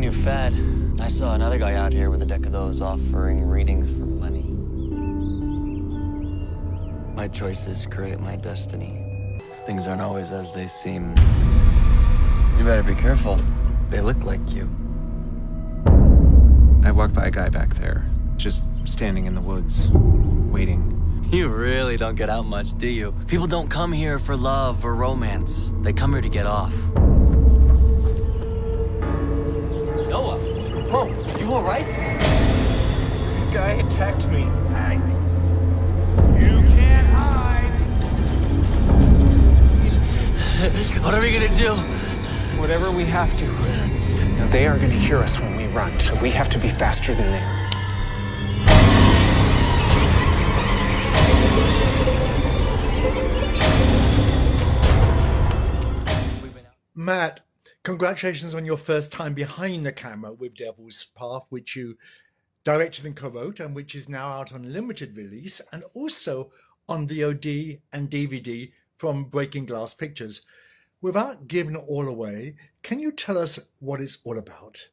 new fad. I saw another guy out here with a deck of those offering readings for money. My choices create my destiny. Things aren't always as they seem. You better be careful. They look like you. I walked by a guy back there, just standing in the woods, waiting. You really don't get out much, do you? People don't come here for love or romance. They come here to get off. Noah! Whoa, you all right? The guy attacked me. You can't hide. What are we gonna do? Whatever we have to. Now, they are going to hear us when we run, so we have to be faster than they are. Matt, congratulations on your first time behind the camera with Devil's Path, which you directed and co-wrote, and which is now out on limited release, and also on VOD and DVD from Breaking Glass Pictures. Without giving it all away, can you tell us what it's all about?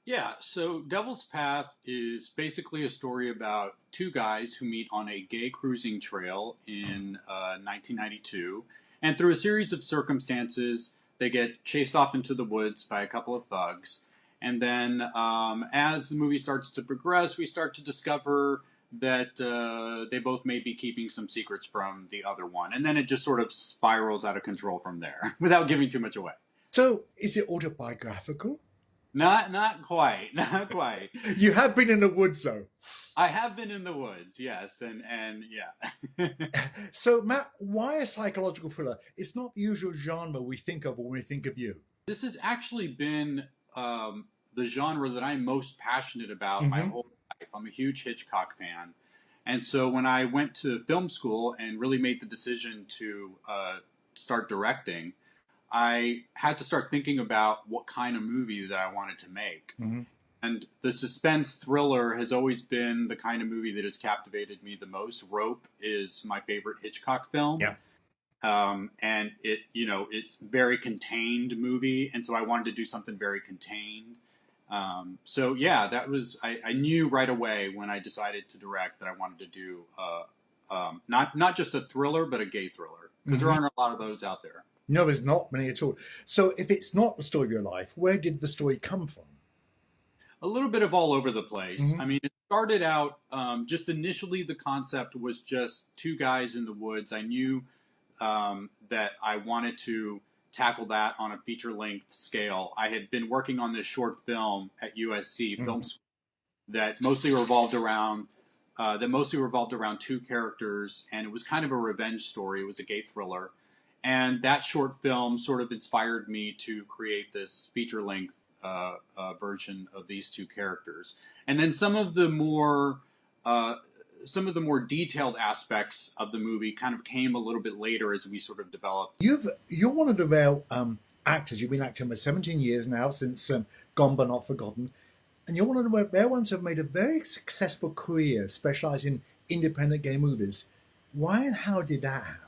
Yeah, so Devil's Path is basically a story about two guys who meet on a gay cruising trail in 1992. And through a series of circumstances, they get chased off into the woods by a couple of thugs. And then as the movie starts to progress, we start to discover that they both may be keeping some secrets from the other one. And then it just sort of spirals out of control from there without giving too much away. So, is it autobiographical? Not quite. You have been in the woods, though. I have been in the woods, yes, and yeah. So, Matt, why a psychological thriller? It's not the usual genre we think of when we think of you. This has actually been the genre that I'm most passionate about my whole life. I'm a huge Hitchcock fan. And so when I went to film school and really made the decision to start directing, I had to start thinking about what kind of movie that I wanted to make. And the suspense thriller has always been the kind of movie that has captivated me the most. Rope is my favorite Hitchcock film. Yeah. And it's very contained movie. And so I wanted to do something very contained. So yeah, that was, I knew right away when I decided to direct that I wanted to do, not just a thriller, but a gay thriller. Because there aren't a lot of those out there. No, there's not many at all. So if it's not the story of your life, where did the story come from? A little bit of all over the place. I mean, it started out, just initially the concept was just two guys in the woods. I knew that I wanted to tackle that on a feature-length scale. I had been working on this short film at USC Film School that mostly revolved around two characters, and it was kind of a revenge story. It was a gay thriller. And that short film sort of inspired me to create this feature-length version of these two characters. And then some of the more detailed aspects of the movie kind of came a little bit later as we sort of developed. You're one of the rare actors. You've been acting for 17 years now, since Gone But Not Forgotten. And you're one of the rare ones who have made a very successful career specializing in independent gay movies. Why and how did that happen?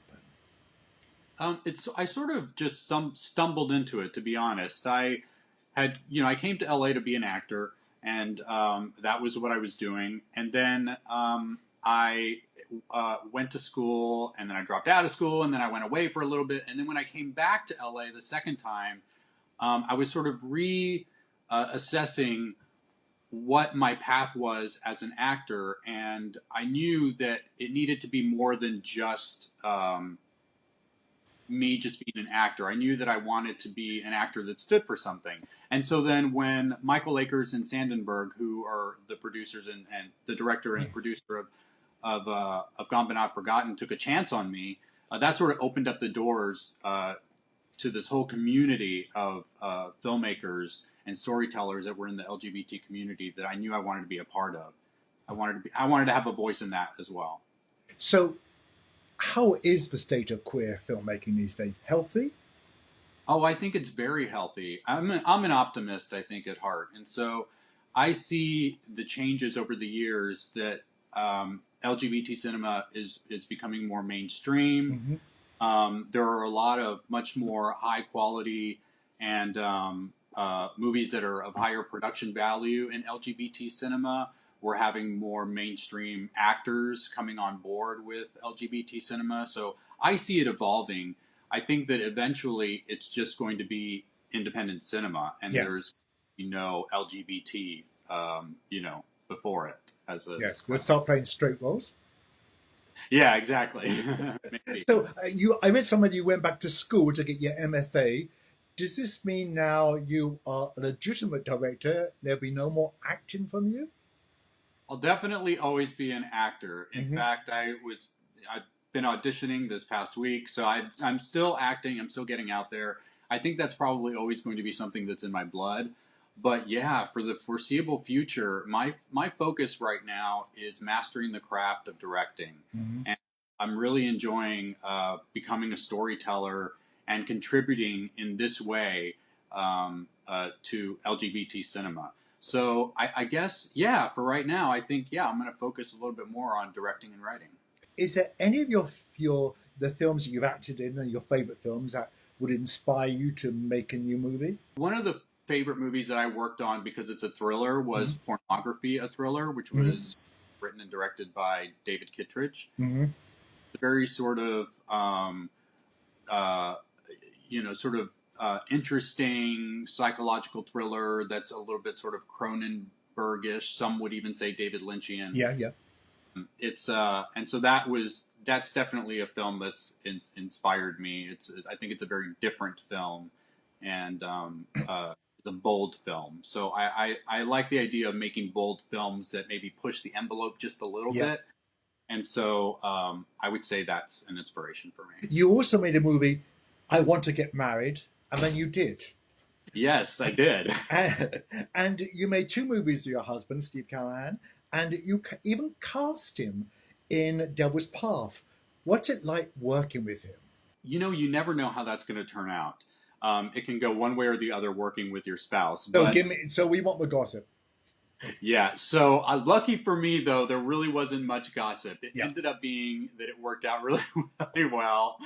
I sort of just stumbled into it, to be honest. I came to LA to be an actor, and that was what I was doing. And then I went to school, and then I dropped out of school, and then I went away for a little bit. And then when I came back to LA the second time, I was sort of reassessing what my path was as an actor, and I knew that it needed to be more than just me just being an actor. I knew that I wanted to be an actor that stood for something. And so then when Michael Akers and Sandenberg, who are the producers and the director and producer of Gone But Not Forgotten, took a chance on me, that sort of opened up the doors to this whole community of filmmakers and storytellers that were in the LGBT community that I knew I wanted to be a part of. I wanted to have a voice in that as well. So how is the state of queer filmmaking these days? Healthy? Oh, I think it's very healthy. I'm an optimist, I think, at heart. And so I see the changes over the years that LGBT cinema is becoming more mainstream. There are a lot of much more high quality and movies that are of higher production value in LGBT cinema. We're having more mainstream actors coming on board with LGBT cinema. So I see it evolving. I think that eventually it's just going to be independent cinema, and there's LGBT, before it as a yes. We'll start playing straight roles. Yeah, exactly. Maybe. So I read somewhere you went back to school to get your MFA. Does this mean now you are a legitimate director? There'll be no more acting from you? I'll definitely always be an actor. In fact, I've been auditioning this past week, so I'm still acting. I'm still getting out there. I think that's probably always going to be something that's in my blood. But yeah, for the foreseeable future, my focus right now is mastering the craft of directing. And I'm really enjoying becoming a storyteller and contributing in this way to LGBT cinema. So I guess, for right now, I think, I'm going to focus a little bit more on directing and writing. Is there any of the films that you've acted in and your favorite films that would inspire you to make a new movie? One of the favorite movies that I worked on, because it's a thriller, was Pornography, a Thriller, which was written and directed by David Kittredge. Very sort of, interesting psychological thriller that's a little bit sort of Cronenbergish. Some would even say David Lynchian. Yeah. It's and so that's definitely a film that's inspired me. I think it's a very different film, and it's a bold film. So I like the idea of making bold films that maybe push the envelope just a little bit. And so I would say that's an inspiration for me. You also made a movie, I Want to Get Married, and then you did. Yes, I did. And you made 2 movies with your husband, Steve Callahan, and you even cast him in Devil's Path. What's it like working with him? You never know how that's going to turn out. It can go one way or the other working with your spouse. So we want the gossip. Yeah. So lucky for me, though, there really wasn't much gossip. It ended up being that it worked out really, really well.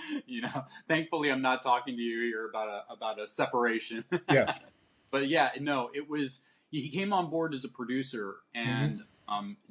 Thankfully, I'm not talking to you here about a separation. Yeah. But it was. He came on board as a producer, and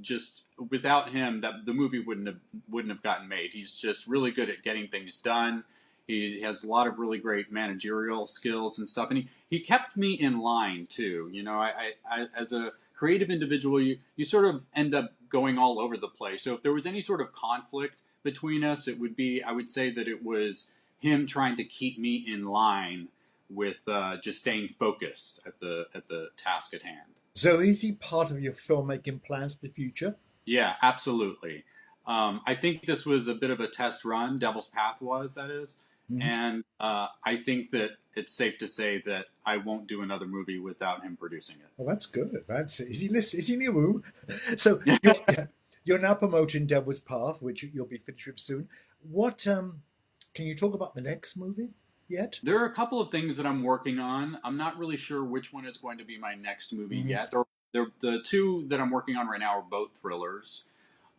just without him, the movie wouldn't have gotten made. He's just really good at getting things done. He has a lot of really great managerial skills and stuff, and he kept me in line too. I as a creative individual, you sort of end up going all over the place. So if there was any sort of conflict between us, I would say that it was him trying to keep me in line with just staying focused at the task at hand. So is he part of your filmmaking plans for the future? Yeah, absolutely. I think this was a bit of a test run. Devil's Path was, that is. And I think that it's safe to say that I won't do another movie without him producing it. Well, that's good. Is he in your room? So you're now promoting Devil's Path, which you'll be finished with soon. What can you talk about the next movie yet? There are a couple of things that I'm working on. I'm not really sure which one is going to be my next movie yet. The 2 that I'm working on right now are both thrillers.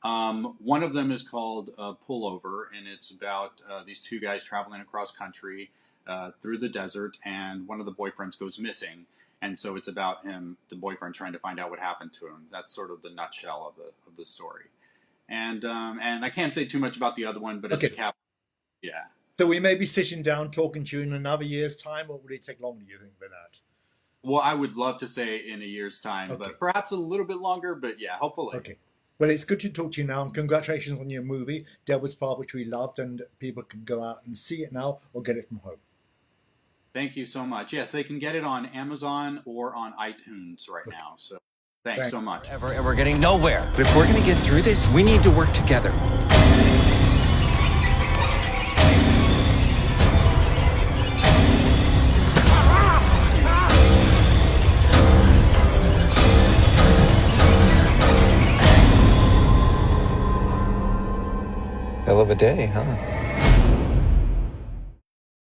One of them is called Pullover, and it's about these 2 guys traveling across country through the desert, and one of the boyfriends goes missing, and so it's about the boyfriend, trying to find out what happened to him. That's sort of the nutshell of the story. And I can't say too much about the other one, but it's a cap. Yeah. So we may be sitting down talking to you in another year's time, or would it take longer, do you think, than that? Well, I would love to say in a year's time, but perhaps a little bit longer, but yeah, hopefully. Okay. Well, it's good to talk to you now, and congratulations on your movie, Devil's Path, which we loved, and people can go out and see it now or get it from home. Thank you so much. Yes, they can get it on Amazon or on iTunes right now. So thanks so much. And we're getting nowhere. But if we're going to get through this, we need to work together. Hell of a day, huh?